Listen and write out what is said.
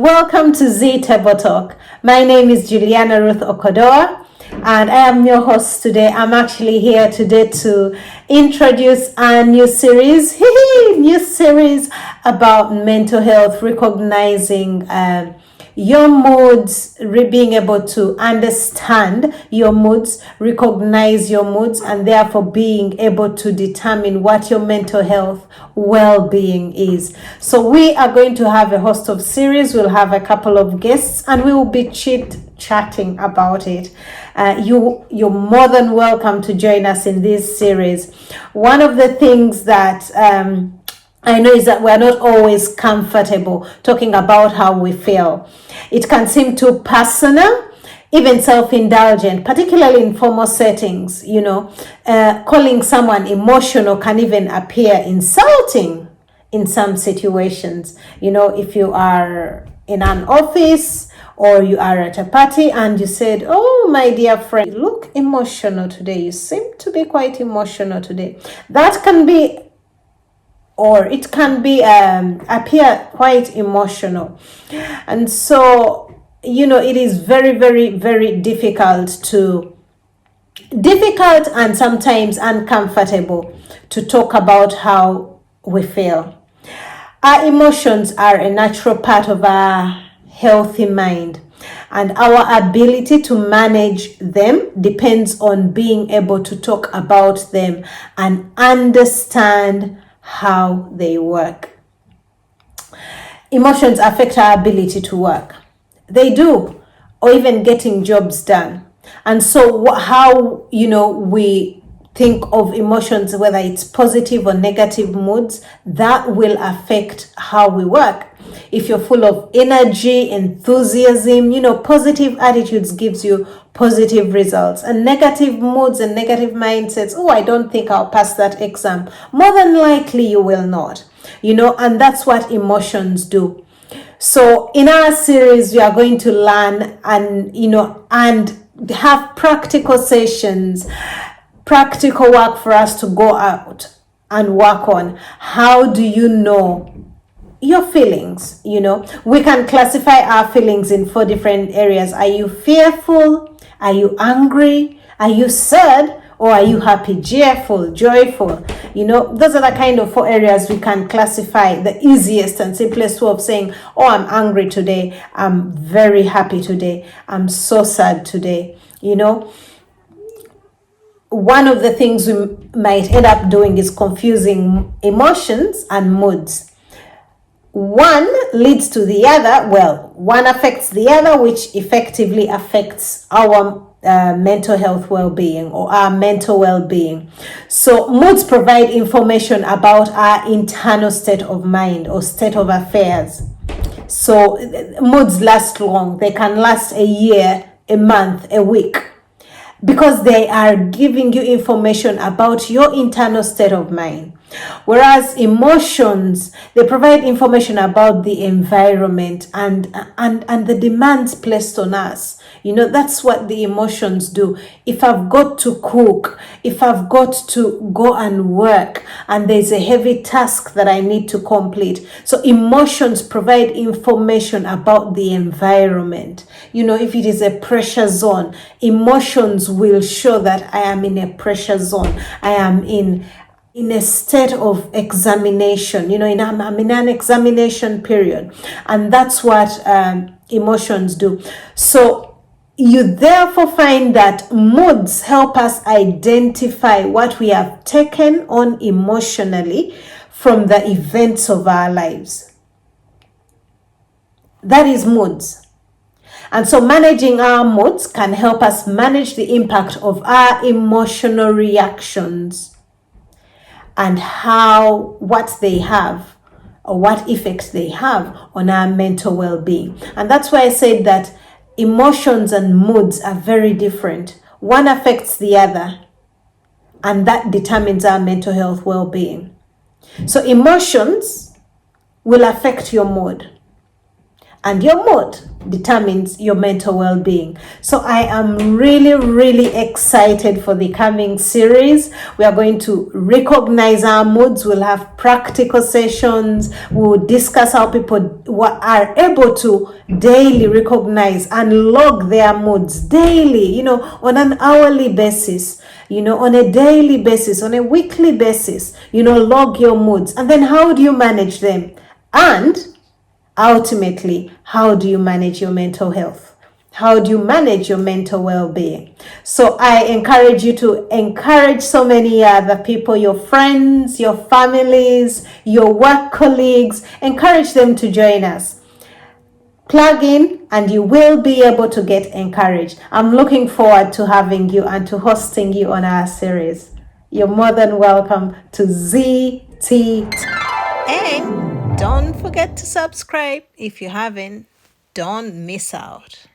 Welcome to Z Table Talk. My name is Juliana Ruth Okodoa and I am your host today. I'm actually here today to introduce a new series, about mental health, recognizing your moods, being able to understand your moods, recognize your moods, and therefore being able to determine what your mental health well-being is. So we are going to have a host of series. We'll have a couple of guests and we will be chatting about it. You're more than welcome to join us in this series. One of the things that I know is that we're not always comfortable talking about how we feel. It can seem too personal, even self-indulgent, particularly in formal settings. Calling someone emotional can even appear insulting in some situations. If you are in an office or you are at a party and you said, "Oh, my dear friend, you look emotional today. You seem to be quite emotional today." That can be, or it can be appear quite emotional. And so, it is very, very, very difficult and sometimes uncomfortable to talk about how we feel. Our emotions are a natural part of our healthy mind, and our ability to manage them depends on being able to talk about them and understand how they work. Emotions affect our ability to work. They do, or even getting jobs done. And so how, we think of emotions, whether it's positive or negative moods, that will affect how we work. If you're full of energy, enthusiasm, positive attitudes gives you positive results. And negative moods and negative mindsets, "Oh, I don't think I'll pass that exam," more than likely you will not. And that's what emotions do. So in our series, we are going to learn and have practical sessions, practical work for us to go out and work on. How do you know your feelings? We can classify our feelings in 4 different areas. Are you fearful? Are you angry? Are you sad? Or are you happy, cheerful, joyful? Those are the kind of 4 areas we can classify. The easiest and simplest way of saying, "Oh, I'm angry today. I'm very happy today. I'm so sad today." One of the things we might end up doing is confusing emotions and moods. One leads to the other. Well, one affects the other, which effectively affects our mental health well-being or our mental well-being. So moods provide information about our internal state of mind or state of affairs. So moods last long. They can last a year, a month, a week, because they are giving you information about your internal state of mind. Whereas emotions, they provide information about the environment and the demands placed on us. That's what the emotions do. If I've got to cook, if I've got to go and work, and there's a heavy task that I need to complete. So emotions provide information about the environment. If it is a pressure zone, emotions will show that I am in a pressure zone. I am in a state of examination, I'm in an examination period. And that's what emotions do. So you therefore find that moods help us identify what we have taken on emotionally from the events of our lives. That is moods. And so managing our moods can help us manage the impact of our emotional reactions and what they have or what effects they have on our mental well-being. And that's why I said that emotions and moods are very different. One affects the other, and that determines our mental health well-being. So emotions will affect your mood, and your mood determines your mental well-being. So I am really, really excited for the coming series. We are going to recognize our moods. We'll have practical sessions. We'll discuss how people are able to daily recognize and log their moods daily, on an hourly basis, on a daily basis, on a weekly basis, log your moods. And then how do you manage them? And ultimately, how do you manage your mental health? How do you manage your mental well-being? So I encourage you to encourage so many other people, your friends, your families, your work colleagues. Encourage them to join us. Plug in and you will be able to get encouraged. I'm looking forward to having you and to hosting you on our series. You're more than welcome to ZT. And don't forget to subscribe if you haven't. Don't miss out.